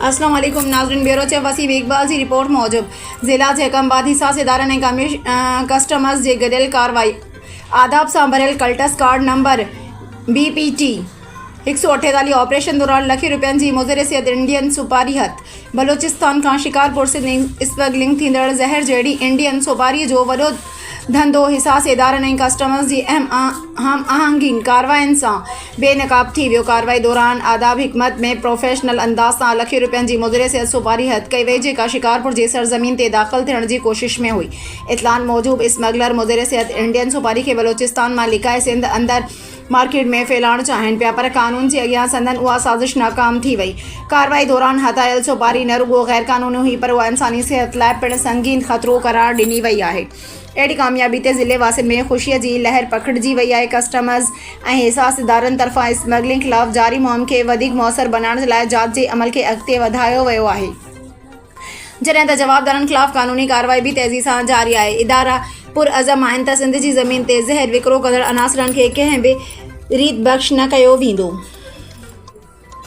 अस्सलाम वालेकुम नाज़रीन। ब्यूरो चीफ वसीम इकबाल की रिपोर्ट मूजिब ज़िला जैकमबाद हिसास इदारा ने कस्टमर्स जे गडियल कार्रवाई आदाब सां भरियल Cultus card number BPT 148 operation दौरान लखे रुपयनि जी मुज़रिसियत इंडियन सुपारी हथ बलोचिस्तान का शिकारपुर से स्मगलिंग थींदड़ ज़हर जहिड़ी इंडियन सुपारी जो वॾो धंधो हिसास इदारनि ऐं कस्टमर्स जी हम आहंगी कार्रवाइनि सां बेनकाब थी वियो। कार्रवाई दौरान आदाब हिकमत में प्रोफेशनल अंदाज सां लखे रुपयनि जी मुज़रिसियत सुपारी हथ कई वई जेका शिकारपुर जी सरज़मीन ते दाख़िल थियण जी कोशिश में हुई। इतलान मूजिब स्मगलर मुज़रिसियत इंडियन सुपारी खे बलोचिस्तान मां लिकाए सिंध अंदर मार्केट में फैलाइण चाहिनि पिया, पर कानून जे अॻियां संदन उहा साज़िश नाकाम थी वई। कार्रवाई दौरान हथायल सुपारी न रुगो गैर कानूनी हुई पर उहा इंसानी सिहत लाइ पिणु संगीन ख़तरो करार ॾिनी वई आहे। अहिड़ी कामयाबी ते ज़िले वासियुनि में ख़ुशीअ जी लहर पखिड़िजी वई आहे। कस्टमर्स ऐं हिसास इदारनि तरफ़ां स्मगलिंग ख़िलाफ़ जारी मुहिम खे वधीक मुअसर बनाइण जे लाइ जांच जे अमल खे अॻिते वधायो वियो आहे, जॾहिं त जवाबदारनि ख़िलाफ़ कानूनी कार्रवाई बि तेज़ी सां जारी आहे। इदारा पुरअज़म आहिनि त सिंध जी ज़मीन ते ज़हर विकिरो कंदड़ अनासरनि खे कंहिं बि रीत बख़्श न कयो वेंदो।